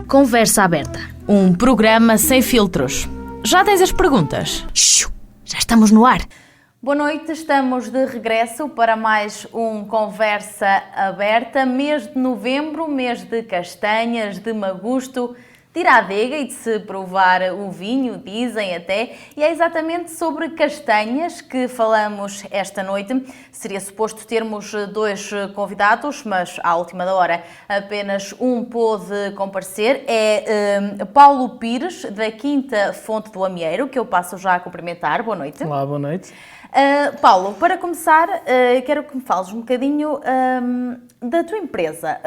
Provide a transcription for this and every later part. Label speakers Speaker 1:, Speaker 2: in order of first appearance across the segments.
Speaker 1: Conversa Aberta, um programa sem filtros. Já tens as perguntas? Já estamos no ar.
Speaker 2: Boa noite, estamos de regresso para mais um Conversa Aberta. Mês de novembro, mês de castanhas, de magusto, de ir à adega e de se provar o vinho, dizem até. E é exatamente sobre castanhas que falamos esta noite. Seria suposto termos dois convidados, mas à última da hora apenas um pôde comparecer. É Paulo Pires, da Quinta Fonte do Amieiro, que eu passo já a cumprimentar. Boa noite.
Speaker 3: Olá, boa noite.
Speaker 2: Paulo, para começar, quero que me fales um bocadinho da tua empresa.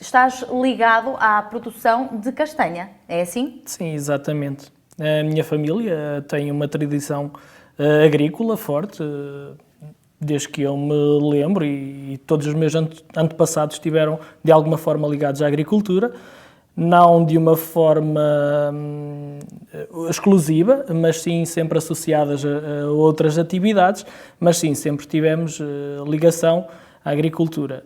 Speaker 2: Estás ligado à produção de castanha, é assim?
Speaker 3: Sim, exatamente. A minha família tem uma tradição agrícola forte, desde que eu me lembro, e todos os meus antepassados estiveram de alguma forma ligados à agricultura, não de uma forma exclusiva, mas sim sempre associadas a outras atividades, mas sim, sempre tivemos ligação à agricultura.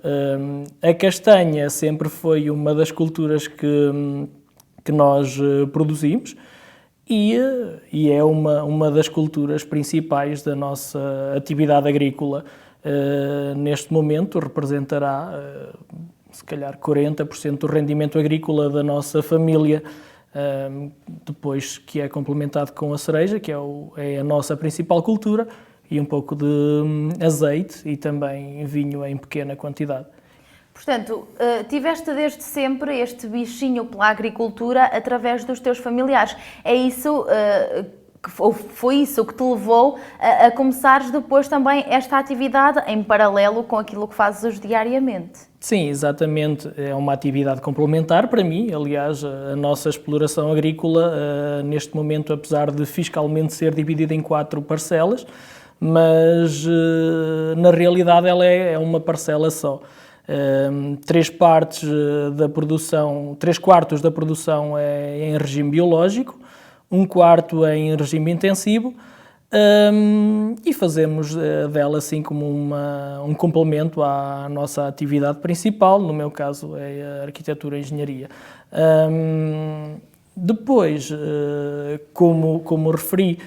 Speaker 3: A castanha sempre foi uma das culturas que nós produzimos e é uma das culturas principais da nossa atividade agrícola. Neste momento representará se calhar 40% do rendimento agrícola da nossa família, depois que é complementado com a cereja, que é a nossa principal cultura, e um pouco de azeite e também vinho em pequena quantidade.
Speaker 2: Portanto, tiveste desde sempre este bichinho pela agricultura através dos teus familiares. É isso, foi isso que te levou a começares depois também esta atividade em paralelo com aquilo que fazes diariamente?
Speaker 3: Sim, exatamente. É uma atividade complementar para mim. Aliás, a nossa exploração agrícola, neste momento, apesar de fiscalmente ser dividida em 4 parcelas, mas na realidade ela é uma parcela só. 3 quartos da produção é em regime biológico, 1/4 é em regime intensivo, e fazemos dela assim como um complemento à nossa atividade principal, no meu caso é a arquitetura e engenharia. Depois, como referi,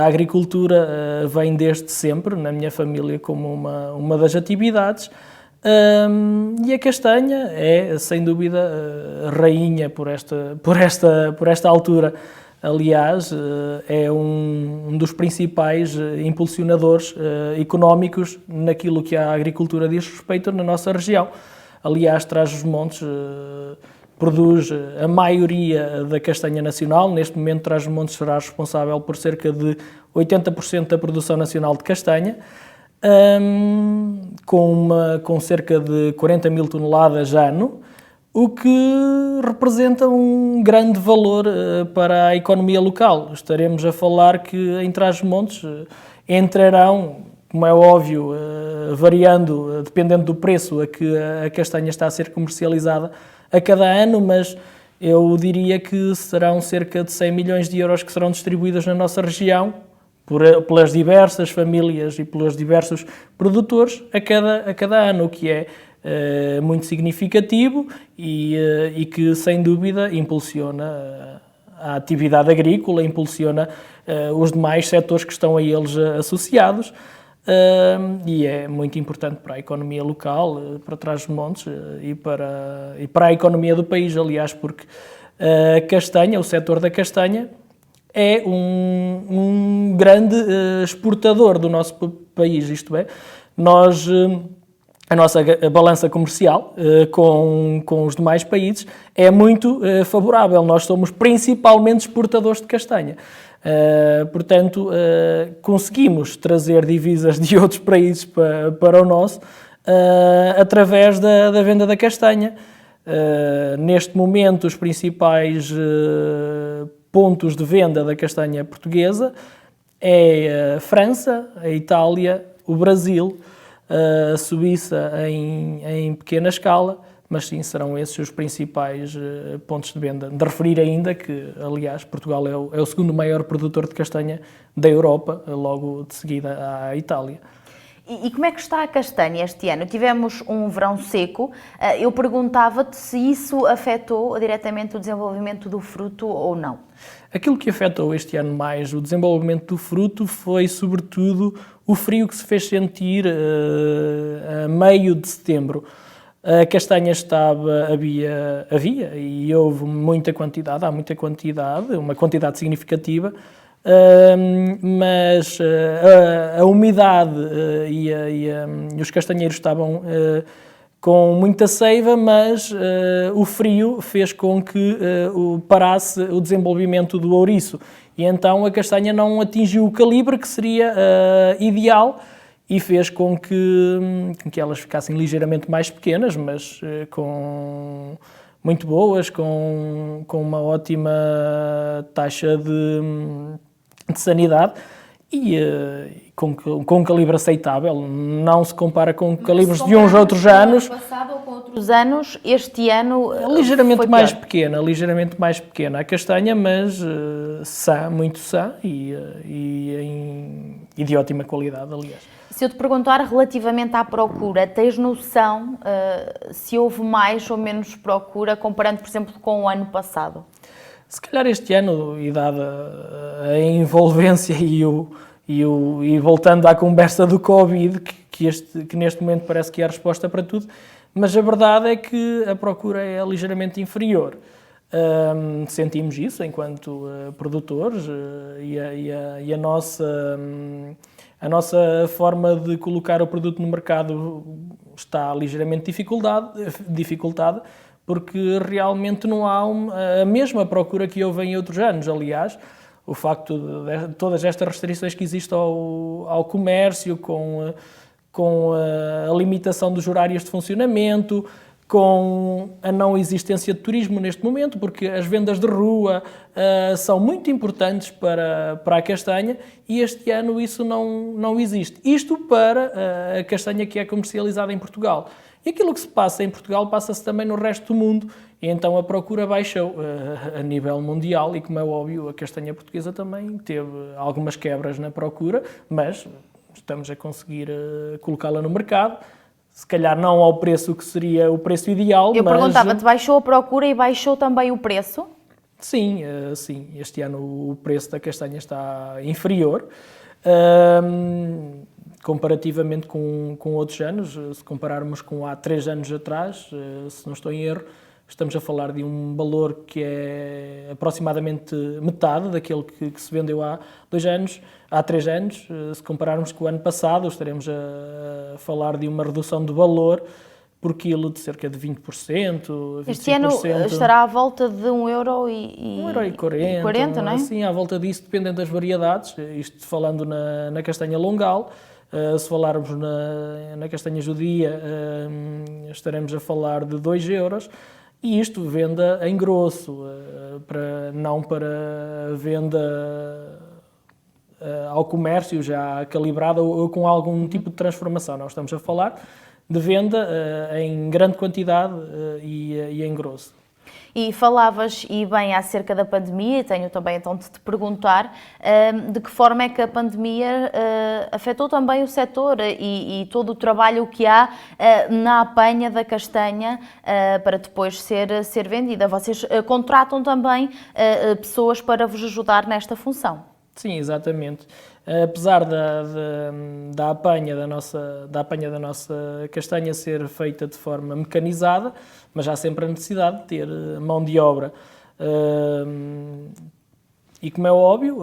Speaker 3: a agricultura vem desde sempre na minha família como uma das atividades, e a castanha é, sem dúvida, rainha por esta altura. Aliás, é um dos principais impulsionadores económicos naquilo que a agricultura diz respeito na nossa região. Aliás, Trás-os-Montes produz a maioria da castanha nacional. Neste momento, Trás-os-Montes será responsável por cerca de 80% da produção nacional de castanha, com cerca de 40 mil toneladas ano, o que representa um grande valor para a economia local. Estaremos a falar que em Trás-os-Montes entrarão, como é óbvio, variando, dependendo do preço a que a castanha está a ser comercializada a cada ano, mas eu diria que serão cerca de 100 milhões de euros que serão distribuídos na nossa região pelas diversas famílias e pelos diversos produtores a cada ano, o que é muito significativo e que, sem dúvida, impulsiona a atividade agrícola, impulsiona os demais setores que estão a eles associados, e é muito importante para a economia local, para Trás-os-Montes e para a economia do país, aliás, porque a castanha, o setor da castanha, é um grande exportador do nosso país, isto é, a nossa balança comercial com os demais países é muito favorável. Nós somos principalmente exportadores de castanha. Portanto, conseguimos trazer divisas de outros países para o nosso através da venda da castanha. Neste momento, os principais pontos de venda da castanha portuguesa é a França, a Itália, o Brasil, a Suíça em pequena escala, mas sim, serão esses os principais pontos de venda. De referir ainda que, aliás, Portugal é o segundo maior produtor de castanha da Europa, logo de seguida à Itália.
Speaker 2: E como é que está a castanha este ano? Tivemos um verão seco. Eu perguntava-te se isso afetou diretamente o desenvolvimento do fruto ou não.
Speaker 3: Aquilo que afetou este ano mais o desenvolvimento do fruto foi, sobretudo, o frio que se fez sentir a meio de setembro. A castanha havia e houve muita quantidade, há muita quantidade, uma quantidade significativa, mas a umidade e os castanheiros estavam com muita seiva, mas o frio fez com que parasse o desenvolvimento do ouriço. E então a castanha não atingiu o calibre que seria ideal e fez com que elas ficassem ligeiramente mais pequenas, mas muito boas, com uma ótima taxa de sanidade e com um calibre aceitável. Não se compara com calibres de uns outros anos.
Speaker 2: Ano passado ou com outros anos, este ano
Speaker 3: ligeiramente mais pequena a castanha, mas sã, muito sã e de ótima qualidade, aliás.
Speaker 2: Se eu te perguntar relativamente à procura, tens noção se houve mais ou menos procura comparando, por exemplo, com o ano passado?
Speaker 3: Se calhar este ano, e dada a envolvência e voltando à conversa do Covid, que neste momento parece que é a resposta para tudo, mas a verdade é que a procura é ligeiramente inferior. Sentimos isso enquanto produtores e a nossa forma de colocar o produto no mercado está ligeiramente dificultada, porque realmente não há a mesma procura que houve em outros anos. Aliás, o facto de todas estas restrições que existem ao comércio, com a limitação dos horários de funcionamento, com a não existência de turismo neste momento, porque as vendas de rua são muito importantes para a castanha e este ano isso não existe. Isto para a castanha que é comercializada em Portugal. E aquilo que se passa em Portugal passa-se também no resto do mundo, e então a procura baixou a nível mundial e, como é óbvio, a castanha portuguesa também teve algumas quebras na procura, mas estamos a conseguir colocá-la no mercado. Se calhar não ao preço que seria o preço ideal,
Speaker 2: mas... Eu perguntava-te, baixou a procura e baixou também o preço?
Speaker 3: Sim, este ano o preço da castanha está inferior, comparativamente com outros anos. Se compararmos com há 3 anos atrás, se não estou em erro, estamos a falar de um valor que é aproximadamente metade daquele que se vendeu há 3 anos. Se compararmos com o ano passado, estaremos a falar de uma redução de valor por quilo de cerca de 20%, 25%.
Speaker 2: Este ano estará à volta de
Speaker 3: €1,40,
Speaker 2: não é?
Speaker 3: Sim, à volta disso, dependendo das variedades. Isto falando na castanha longal. Se falarmos na castanha judia, estaremos a falar de €2. E isto venda em grosso, não para venda ao comércio já calibrada ou com algum tipo de transformação. Nós estamos a falar de venda em grande quantidade e em grosso.
Speaker 2: E falavas, e bem, acerca da pandemia, e tenho também então de te perguntar de que forma é que a pandemia afetou também o setor e todo o trabalho que há na apanha da castanha para depois ser vendida. Vocês contratam também pessoas para vos ajudar nesta função?
Speaker 3: Sim, exatamente. Apesar da apanha da nossa castanha ser feita de forma mecanizada, mas há sempre a necessidade de ter mão de obra. E como é óbvio,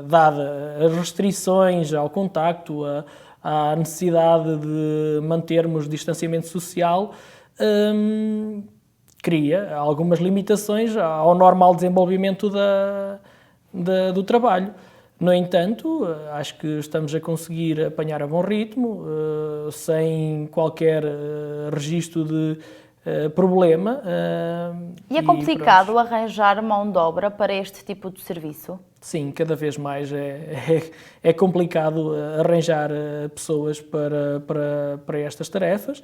Speaker 3: dada as restrições ao contacto, à necessidade de mantermos distanciamento social, cria algumas limitações ao normal desenvolvimento do trabalho. No entanto, acho que estamos a conseguir apanhar a bom ritmo, sem qualquer registro de problema.
Speaker 2: E é complicado arranjar mão de obra para este tipo de serviço?
Speaker 3: Sim, cada vez mais é complicado arranjar pessoas para estas tarefas.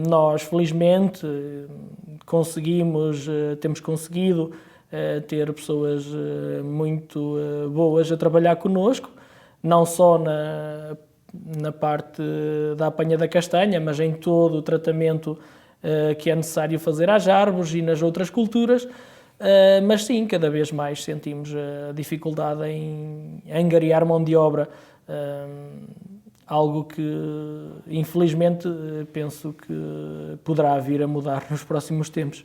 Speaker 3: Nós, felizmente, temos conseguido ter pessoas muito boas a trabalhar connosco, não só na parte da apanha da castanha, mas em todo o tratamento que é necessário fazer às árvores e nas outras culturas. Mas sim, cada vez mais sentimos a dificuldade em angariar mão de obra, algo que infelizmente penso que poderá vir a mudar nos próximos tempos.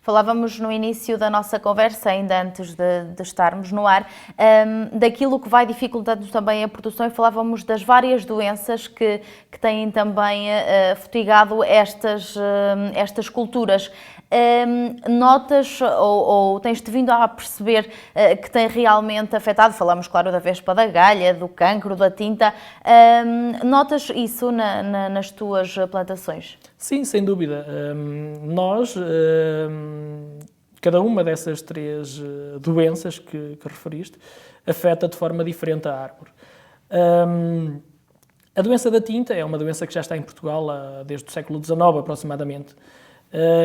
Speaker 2: Falávamos no início da nossa conversa, ainda antes de estarmos no ar, daquilo que vai dificultando também a produção, e falávamos das várias doenças que têm também fatigado estas culturas. Notas ou tens-te vindo a perceber que tem realmente afetado, falamos claro da vespa da galha, do cancro, da tinta, notas isso nas tuas plantações?
Speaker 3: Sim, sem dúvida. Nós, cada uma dessas 3 doenças que referiste, afeta de forma diferente a árvore. A doença da tinta é uma doença que já está em Portugal desde o século XIX, aproximadamente,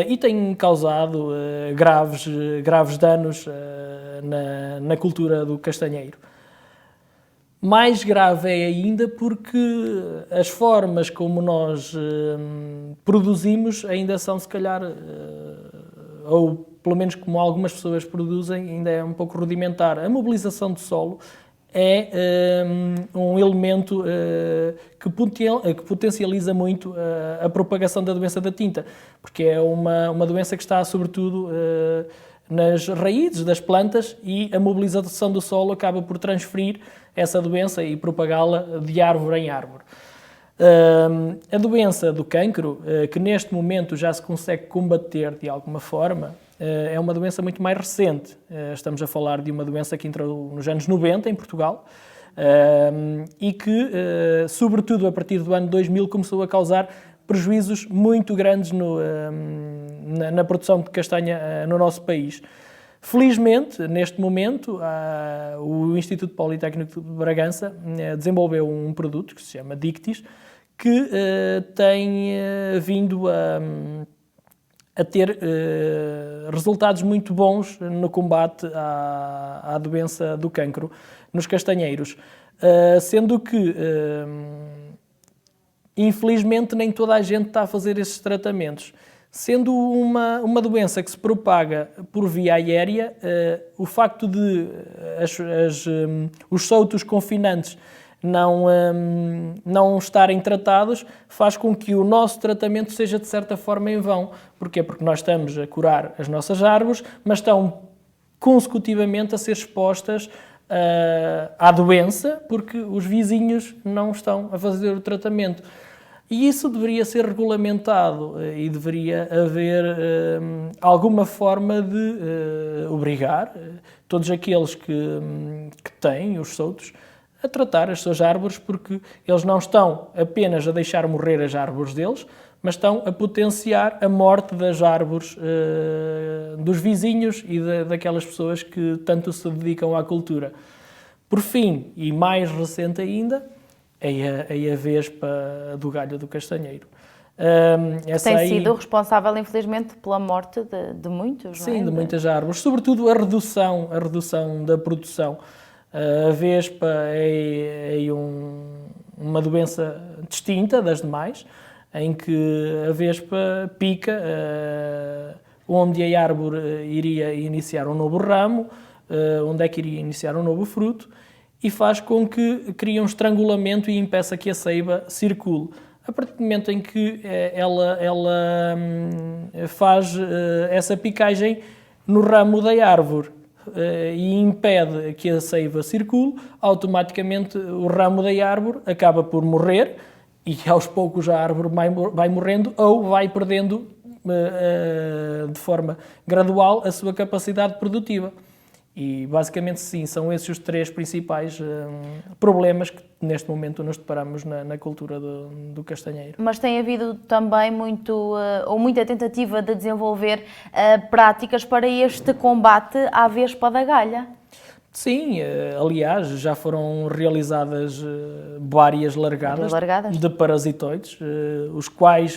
Speaker 3: e tem causado graves danos na cultura do castanheiro. Mais grave é ainda porque as formas como nós produzimos ainda são, se calhar, ou pelo menos como algumas pessoas produzem, ainda é um pouco rudimentar. A mobilização do solo é um elemento que potencializa muito a propagação da doença da tinta, porque é uma doença que está, sobretudo, nas raízes das plantas, e a mobilização do solo acaba por transferir essa doença e propagá-la de árvore em árvore. A doença do cancro, que neste momento já se consegue combater de alguma forma, é uma doença muito mais recente. Estamos a falar de uma doença que entrou nos anos 90 em Portugal e que, sobretudo a partir do ano 2000, começou a causar prejuízos muito grandes na produção de castanha no nosso país. Felizmente, neste momento, o Instituto Politécnico de Bragança desenvolveu um produto que se chama Dictis, que tem vindo a ter resultados muito bons no combate à doença do cancro nos castanheiros, sendo que, infelizmente, nem toda a gente está a fazer esses tratamentos. Sendo uma doença que se propaga por via aérea, o facto de os soltos confinantes não estarem tratados faz com que o nosso tratamento seja, de certa forma, em vão. Porquê? Porque nós estamos a curar as nossas árvores, mas estão consecutivamente a ser expostas à doença, porque os vizinhos não estão a fazer o tratamento. E isso deveria ser regulamentado e deveria haver alguma forma de obrigar todos aqueles que têm os soltos a tratar as suas árvores, porque eles não estão apenas a deixar morrer as árvores deles, mas estão a potenciar a morte das árvores dos vizinhos e daquelas pessoas que tanto se dedicam à cultura. Por fim, e mais recente ainda, é a vespa do galho do castanheiro.
Speaker 2: Tem sido responsável, infelizmente, pela morte de muitos,
Speaker 3: sim,
Speaker 2: não é?
Speaker 3: De muitas árvores. Sobretudo a redução da produção. A vespa é uma doença distinta das demais, em que a vespa pica onde a árvore iria iniciar um novo ramo, onde é que iria iniciar um novo fruto, e faz com que crie um estrangulamento e impeça que a seiva circule. A partir do momento em que ela faz essa picagem no ramo da árvore e impede que a seiva circule, automaticamente o ramo da árvore acaba por morrer e aos poucos a árvore vai morrendo ou vai perdendo de forma gradual a sua capacidade produtiva. E basicamente sim, são esses os 3 principais problemas que neste momento nos deparamos na cultura do castanheiro.
Speaker 2: Mas tem havido também muita tentativa de desenvolver práticas para este combate à vespa da galha.
Speaker 3: Sim, aliás, já foram realizadas várias largadas de parasitoides, os quais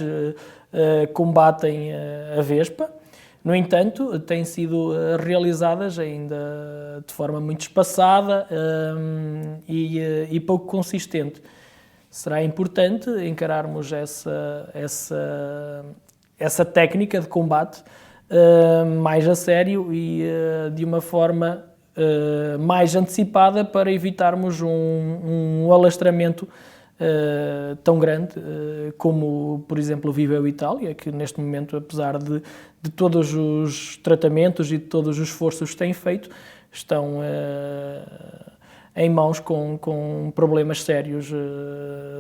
Speaker 3: combatem a vespa. No entanto, têm sido realizadas ainda de forma muito espaçada e pouco consistente. Será importante encararmos essa técnica de combate mais a sério e de uma forma mais antecipada para evitarmos um alastramento tão grande como, por exemplo, vive a Itália, que neste momento, apesar de todos os tratamentos e de todos os esforços que têm feito, estão em mãos com problemas sérios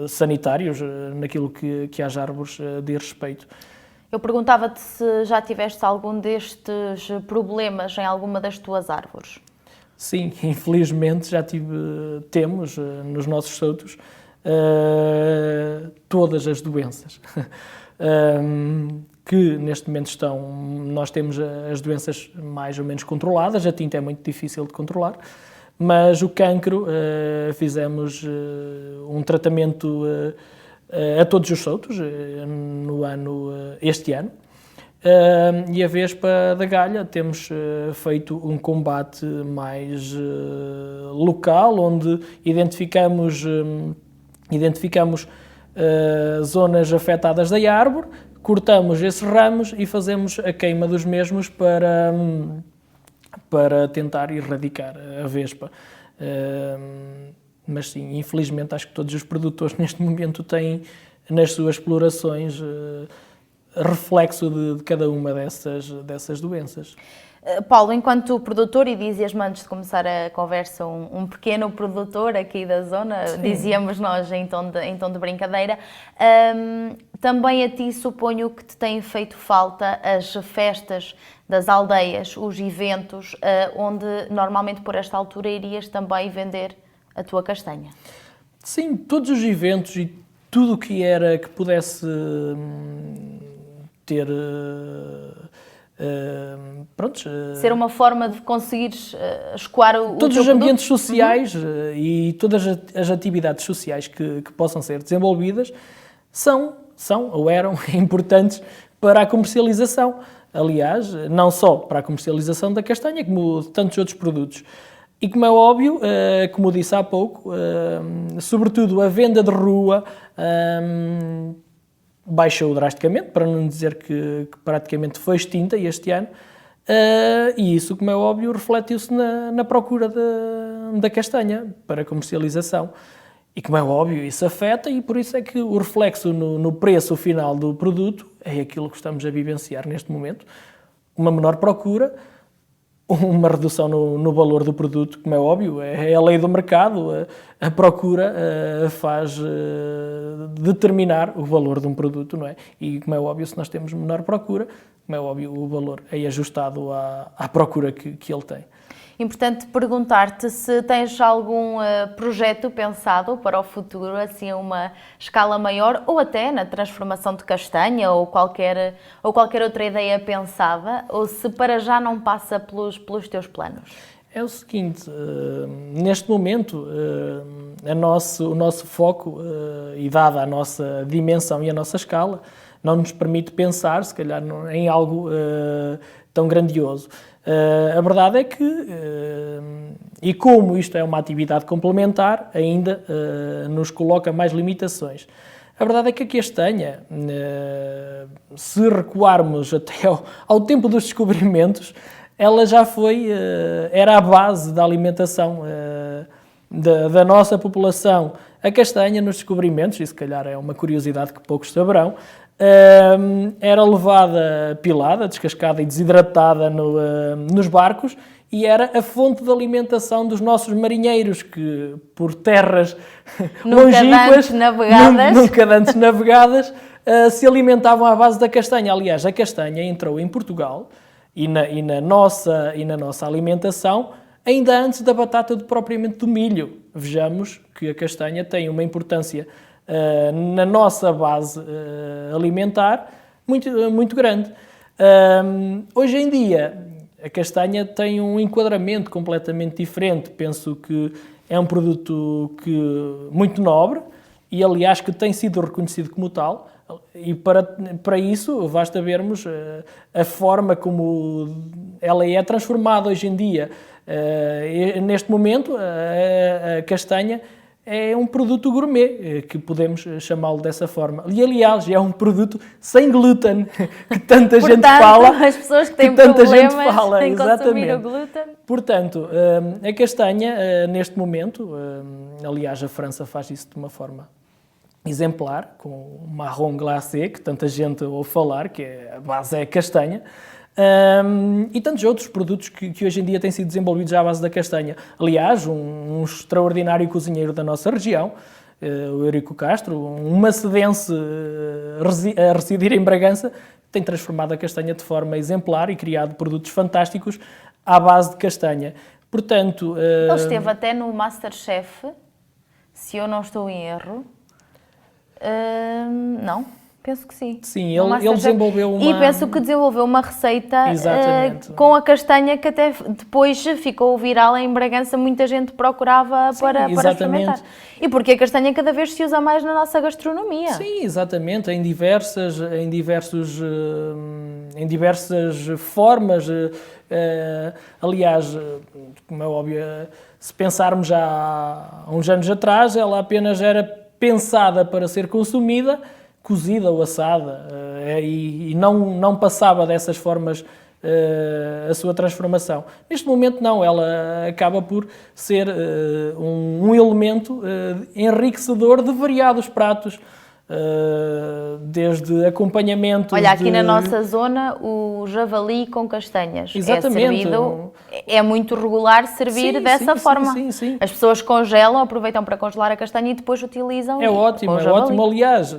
Speaker 3: sanitários naquilo que às árvores diz respeito.
Speaker 2: Eu perguntava-te se já tiveste algum destes problemas em alguma das tuas árvores.
Speaker 3: Sim, infelizmente já temos nos nossos soutos todas as doenças que neste momento nós temos as doenças mais ou menos controladas, a tinta é muito difícil de controlar, mas o cancro fizemos um tratamento a todos os soutos este ano. E a vespa da galha temos feito um combate mais local, onde identificamos zonas afetadas da árvore, cortamos esses ramos e fazemos a queima dos mesmos para tentar erradicar a vespa. Mas sim, infelizmente acho que todos os produtores neste momento têm nas suas explorações reflexo de cada uma dessas doenças.
Speaker 2: Paulo, enquanto produtor, e dizias-me antes de começar a conversa, um pequeno produtor aqui da zona, sim, dizíamos nós em tom de brincadeira, também a ti suponho que te têm feito falta as festas das aldeias, os eventos, onde normalmente por esta altura irias também vender a tua castanha.
Speaker 3: Sim, todos os eventos e tudo o que era que pudesse ter
Speaker 2: ser uma forma de conseguires escoar o
Speaker 3: todos
Speaker 2: teu
Speaker 3: os ambientes
Speaker 2: produto?
Speaker 3: sociais e todas as atividades sociais que possam ser desenvolvidas são ou eram importantes para a comercialização. Aliás, não só para a comercialização da castanha, como de tantos outros produtos. E como é óbvio, como disse há pouco, sobretudo a venda de rua baixou drasticamente, para não dizer que praticamente foi extinta este ano, e isso, como é óbvio, refletiu-se na procura da castanha para comercialização. E como é óbvio, isso afeta, e por isso é que o reflexo no preço final do produto é aquilo que estamos a vivenciar neste momento. Uma menor procura, uma redução no valor do produto, como é óbvio, é a lei do mercado, a procura faz determinar o valor de um produto, não é? E como é óbvio, se nós temos menor procura, como é óbvio, o valor é ajustado à procura que ele tem.
Speaker 2: Importante perguntar-te se tens algum projeto pensado para o futuro, assim a uma escala maior, ou até na transformação de castanha, ou qualquer outra ideia pensada, ou se para já não passa pelos teus planos?
Speaker 3: É o seguinte, neste momento, o nosso foco, e dada a nossa dimensão e a nossa escala, não nos permite pensar, se calhar, em algo tão grandioso. A verdade é que, e como isto é uma atividade complementar, ainda nos coloca mais limitações. A verdade é que a castanha, se recuarmos até ao tempo dos descobrimentos, ela já era a base da alimentação da nossa população. A castanha nos descobrimentos, e se calhar é uma curiosidade que poucos saberão, era levada pilada, descascada e desidratada nos barcos e era a fonte de alimentação dos nossos marinheiros que, por terras longínquas, nunca antes navegadas, se alimentavam à base da castanha. Aliás, a castanha entrou em Portugal e na nossa alimentação ainda antes da batata propriamente do milho. Vejamos que a castanha tem uma importância na nossa base alimentar muito grande. Hoje em dia, a castanha tem um enquadramento completamente diferente. Penso que é um produto muito nobre e, aliás, que tem sido reconhecido como tal. E para isso basta vermos a forma como ela é transformada hoje em dia. Neste momento, a castanha é um produto gourmet, que podemos chamá-lo dessa forma. E, aliás, é um produto sem glúten, que tanta gente fala.
Speaker 2: As pessoas que têm
Speaker 3: tanta gente
Speaker 2: problemas
Speaker 3: fala,
Speaker 2: em consumir
Speaker 3: exatamente.
Speaker 2: o glúten.
Speaker 3: Portanto, a castanha, neste momento, aliás, a França faz isso de uma forma exemplar, com o marron glacé, que tanta gente ouve falar, que a base é a castanha. E tantos outros produtos que hoje em dia têm sido desenvolvidos à base da castanha. Aliás, um extraordinário cozinheiro da nossa região, o Eurico Castro, um macedense a residir em Bragança, tem transformado a castanha de forma exemplar e criado produtos fantásticos à base de castanha. Portanto...
Speaker 2: Ele esteve até no MasterChef, se eu não estou em erro. Não? Penso que sim.
Speaker 3: Sim, ele desenvolveu uma...
Speaker 2: E penso que desenvolveu uma receita
Speaker 3: com
Speaker 2: a castanha que até depois ficou viral em Bragança, muita gente procurava para experimentar. E porque a castanha cada vez se usa mais na nossa gastronomia.
Speaker 3: Sim, exatamente, em diversas formas. Aliás, como é óbvio, se pensarmos já há uns anos atrás, ela apenas era pensada para ser consumida, cozida ou assada, e não passava dessas formas a sua transformação. Neste momento não, ela acaba por ser um elemento enriquecedor de variados pratos, desde acompanhamento...
Speaker 2: Olha, aqui na nossa zona, o javali com castanhas
Speaker 3: Exatamente.
Speaker 2: É servido, é muito regular servir dessa forma.
Speaker 3: Sim.
Speaker 2: As pessoas congelam, aproveitam para congelar a castanha e depois utilizam.
Speaker 3: É ótimo, aliás,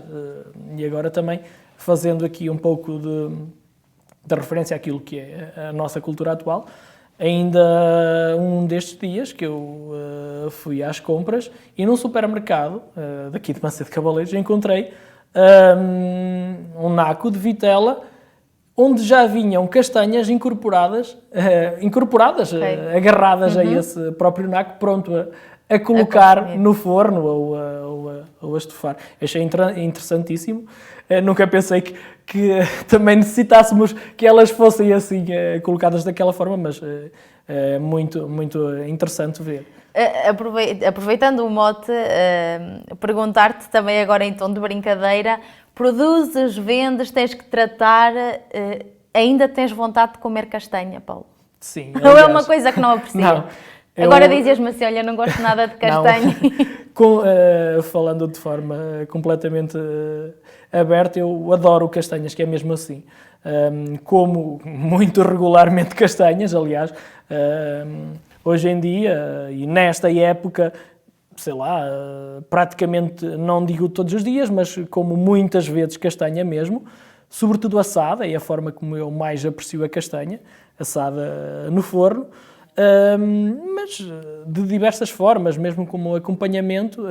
Speaker 3: e agora também fazendo aqui um pouco de referência àquilo que é a nossa cultura atual. Ainda um destes dias que eu fui às compras e num supermercado daqui de Macedo Cabaleiros encontrei um naco de vitela onde já vinham castanhas incorporadas, agarradas a esse próprio naco, pronto a colocar no forno ou a estufar. Achei interessantíssimo. Nunca pensei que também necessitássemos que elas fossem assim colocadas daquela forma, mas é muito, muito interessante ver.
Speaker 2: Aproveitando o mote, perguntar-te também agora em tom de brincadeira, produzes, vendes, tens que tratar, ainda tens vontade de comer castanha, Paulo?
Speaker 3: Sim.
Speaker 2: Ou é uma coisa que não aprecia?
Speaker 3: Não.
Speaker 2: Agora dizias-me assim, olha, não gosto nada de castanha.
Speaker 3: Falando de forma completamente aberta, eu adoro castanhas, que é mesmo assim. Como muito regularmente castanhas, aliás, hoje em dia e nesta época, sei lá, praticamente, não digo todos os dias, mas como muitas vezes castanha mesmo, sobretudo assada, é a forma como eu mais aprecio a castanha, assada no forno. Mas de diversas formas, mesmo como acompanhamento.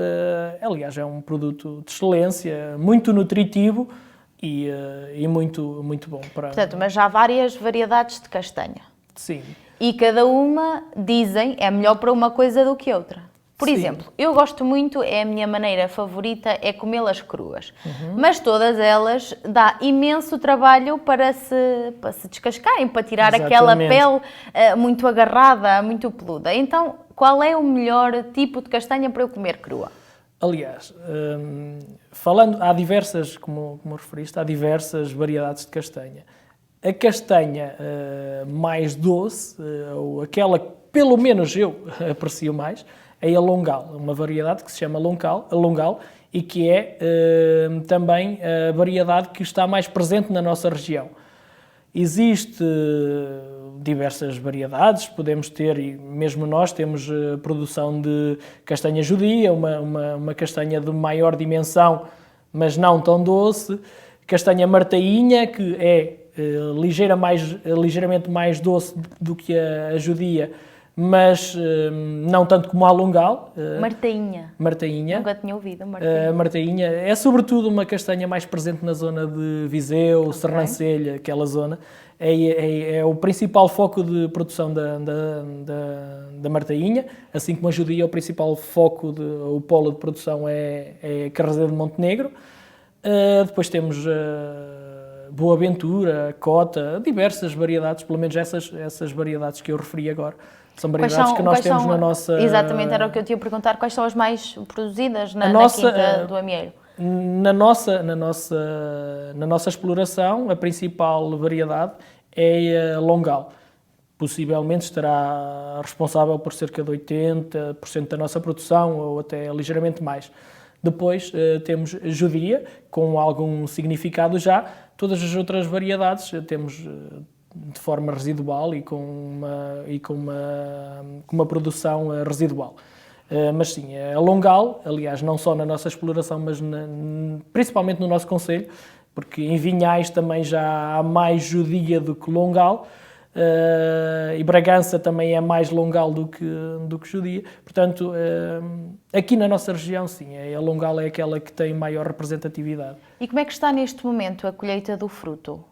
Speaker 3: Aliás, é um produto de excelência, muito nutritivo e muito, muito bom para...
Speaker 2: Portanto, mas já há várias variedades de castanha.
Speaker 3: Sim.
Speaker 2: E cada uma, dizem, é melhor para uma coisa do que outra. Por exemplo, eu gosto muito, é a minha maneira favorita, é comê-las cruas. Mas todas elas dá imenso trabalho para se descascarem, para tirar aquela pele muito agarrada, muito peluda. Então, qual é o melhor tipo de castanha para eu comer crua?
Speaker 3: Aliás, falando, há diversas, como referiste, há diversas variedades de castanha. A castanha mais doce, ou aquela que pelo menos eu aprecio mais, é a longal, uma variedade que se chama longal e que é também a variedade que está mais presente na nossa região. Existem diversas variedades, podemos ter, e mesmo nós temos produção de castanha judia, uma castanha de maior dimensão, mas não tão doce, castanha martainha, que é ligeiramente mais doce do que a judia, mas não tanto como a longal. Martainha.
Speaker 2: Nunca tinha ouvido.
Speaker 3: Martainha é sobretudo uma castanha mais presente na zona de Viseu, Sernancelha, aquela zona. É o principal foco de produção da martainha, assim como a judia, o principal foco, o polo de produção é Carrazedo de Montenegro. Depois temos Boa Ventura, Cota, diversas variedades, pelo menos essas variedades que eu referi agora. São variedades que nós temos na nossa...
Speaker 2: Exatamente, era o que eu te ia perguntar. Quais são as mais produzidas na Quinta do Amieiro?
Speaker 3: Na nossa exploração, a principal variedade é a Longal. Possivelmente estará responsável por cerca de 80% da nossa produção, ou até ligeiramente mais. Depois temos Judia, com algum significado já. Todas as outras variedades temos de forma residual e com uma produção residual. Mas sim, a Longal, aliás, não só na nossa exploração, mas principalmente no nosso concelho, porque em Vinhais também já há mais Judia do que Longal, e Bragança também é mais Longal do que Judia. Portanto, aqui na nossa região, sim, a Longal é aquela que tem maior representatividade.
Speaker 2: E como é que está neste momento a colheita do fruto?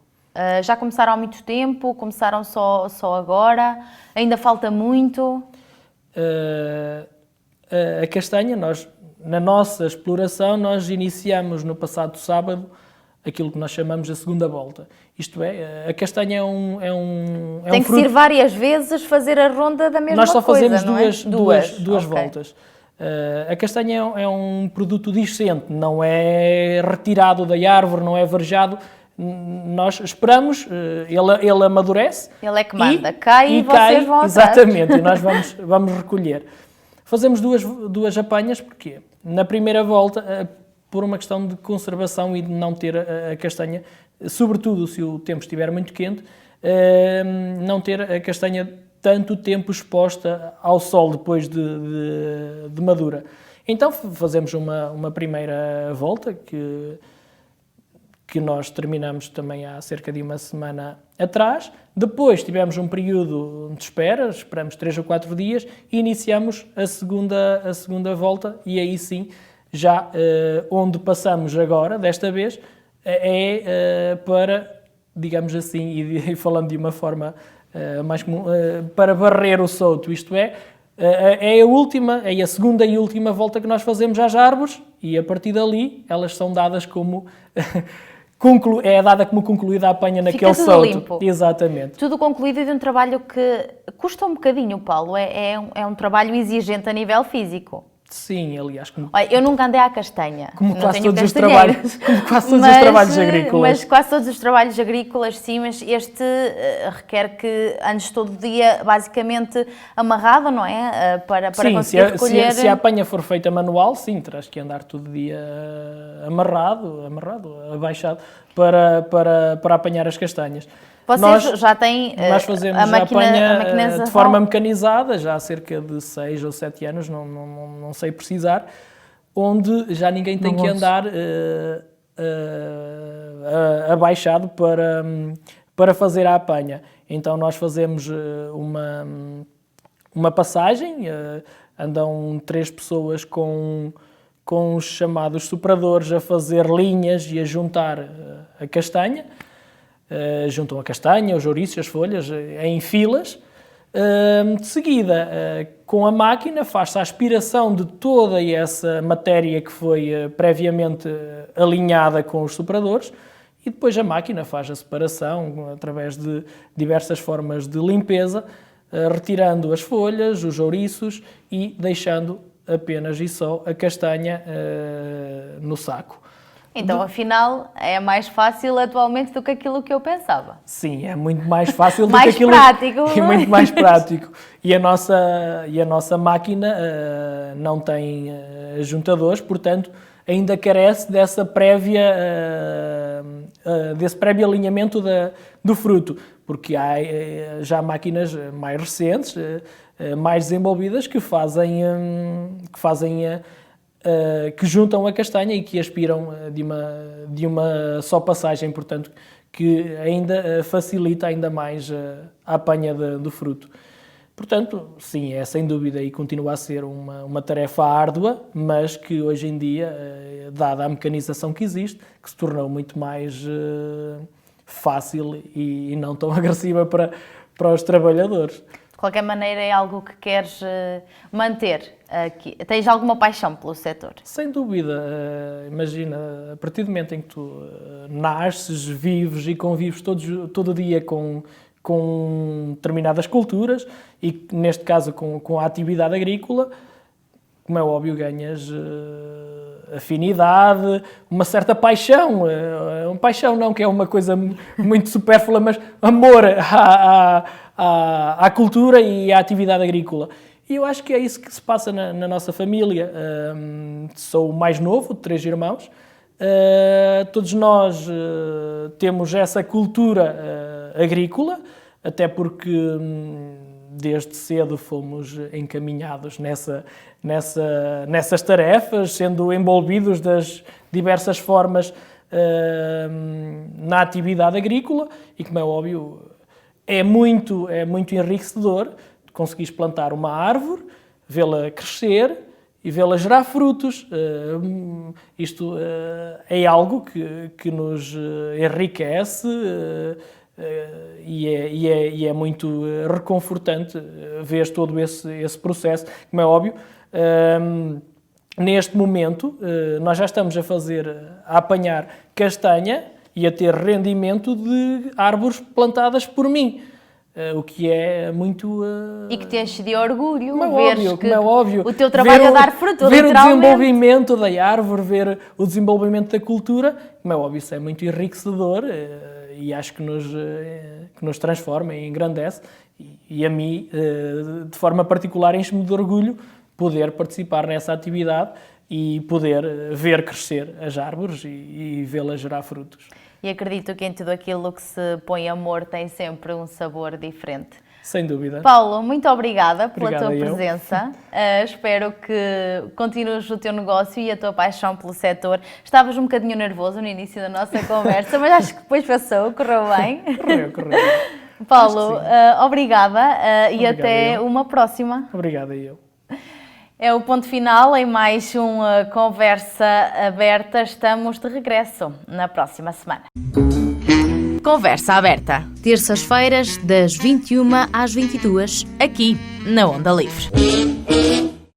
Speaker 2: Já começaram há muito tempo? Começaram só agora? Ainda falta muito?
Speaker 3: A castanha, na nossa exploração, nós iniciamos no passado sábado aquilo que nós chamamos a segunda volta. Isto é, a castanha
Speaker 2: Tem que ser várias vezes fazer a ronda da mesma coisa,
Speaker 3: nós só fazemos duas
Speaker 2: okay.
Speaker 3: voltas. A castanha é um produto discente, não é retirado da árvore, não é varejado. Nós esperamos, ele amadurece.
Speaker 2: Ele é que manda, cai e vocês vão atrás.
Speaker 3: Exatamente, e nós vamos recolher. Fazemos duas apanhas, porquê? Na primeira volta, por uma questão de conservação e de não ter a castanha, sobretudo se o tempo estiver muito quente, não ter a castanha tanto tempo exposta ao sol depois de madura. Então fazemos uma primeira volta que nós terminamos também há cerca de uma semana atrás. Depois tivemos um período de espera, esperamos 3 ou 4 dias e iniciamos a segunda volta, e aí sim, já onde passamos agora, desta vez, para, digamos assim, e falando de uma forma mais comum, para varrer o solto, isto é a segunda e última volta que nós fazemos às árvores, e a partir dali elas são dadas como dada como concluída a apanha naquele solto.
Speaker 2: Limpo.
Speaker 3: Exatamente.
Speaker 2: Tudo concluído, de um trabalho que custa um bocadinho, Paulo. É um trabalho exigente a nível físico.
Speaker 3: Sim, aliás.
Speaker 2: Olha, eu nunca andei à castanha.
Speaker 3: Como quase todos os trabalhos agrícolas.
Speaker 2: Mas quase todos os trabalhos agrícolas, sim, mas este requer que andes todo dia basicamente amarrado, não é? Para conseguir recolher.
Speaker 3: Se a apanha for feita manual, sim, terás que andar todo dia amarrado, abaixado, para apanhar as castanhas.
Speaker 2: Vocês já têm
Speaker 3: nós fazemos a apanha de forma mecanizada, já há cerca de 6 ou 7 anos, não sei precisar, onde já ninguém tem que andar abaixado para fazer a apanha. Então nós fazemos uma passagem, andam 3 pessoas com os chamados sopradores a fazer linhas e a juntar a castanha. Juntam a castanha, os ouriços, as folhas, em filas. De seguida, com a máquina, faz-se a aspiração de toda essa matéria que foi previamente alinhada com os sopradores, e depois a máquina faz a separação através de diversas formas de limpeza, retirando as folhas, os ouriços e deixando apenas e só a castanha no saco.
Speaker 2: Então, afinal, é mais fácil atualmente do que aquilo que eu pensava.
Speaker 3: Sim, é muito mais fácil do
Speaker 2: mais
Speaker 3: que aquilo...
Speaker 2: prático.
Speaker 3: É muito mais prático. E a nossa máquina não tem juntadores, portanto, ainda carece desse prévio alinhamento do fruto, porque há já máquinas mais recentes, mais desenvolvidas, que juntam a castanha e que aspiram de uma só passagem, portanto, que ainda facilita ainda mais a apanha do fruto. Portanto, sim, é sem dúvida e continua a ser uma tarefa árdua, mas que hoje em dia, dada a mecanização que existe, que se tornou muito mais fácil e não tão agressiva para os trabalhadores.
Speaker 2: qualquer maneira é algo que queres manter aqui. Tens alguma paixão pelo setor?
Speaker 3: Sem dúvida. Imagina, a partir do momento em que tu nasces, vives e convives todo o dia com determinadas culturas e, neste caso, com a atividade agrícola, como é óbvio, ganhas afinidade, uma certa paixão. Paixão não, que é uma coisa muito supérflua, mas amor à cultura e à atividade agrícola. E eu acho que é isso que se passa na nossa família. Sou o mais novo de 3 irmãos. Todos nós temos essa cultura agrícola, até porque desde cedo fomos encaminhados nessas tarefas, sendo envolvidos das diversas formas na atividade agrícola e, como é óbvio, é muito enriquecedor conseguires plantar uma árvore, vê-la crescer e vê-la gerar frutos. Isto é algo que nos enriquece e é muito reconfortante ver todo esse processo. Como é óbvio, neste momento nós já estamos a apanhar castanha e a ter rendimento de árvores plantadas por mim. O que é muito...
Speaker 2: E que te enche de orgulho,
Speaker 3: como é óbvio,
Speaker 2: o teu trabalho a dar fruto,
Speaker 3: ver
Speaker 2: literalmente.
Speaker 3: O desenvolvimento da árvore, ver o desenvolvimento da cultura, como é óbvio, isso é muito enriquecedor e acho que nos transforma e engrandece. E a mim, de forma particular, enche-me de orgulho poder participar nessa atividade e poder ver crescer as árvores e vê-las gerar frutos.
Speaker 2: E acredito que em tudo aquilo que se põe amor tem sempre um sabor diferente.
Speaker 3: Sem dúvida.
Speaker 2: Paulo, muito obrigada pela tua
Speaker 3: eu.
Speaker 2: presença. Espero que continues o teu negócio e a tua paixão pelo setor. Estavas um bocadinho nervoso no início da nossa conversa, mas acho que depois passou, correu bem.
Speaker 3: Correu.
Speaker 2: Paulo, obrigada e até uma próxima.
Speaker 3: Obrigado a eu.
Speaker 2: É o ponto final em mais uma conversa aberta. Estamos de regresso na próxima semana.
Speaker 1: Conversa aberta. Terças-feiras, das 21 às 22, aqui na Onda Livre.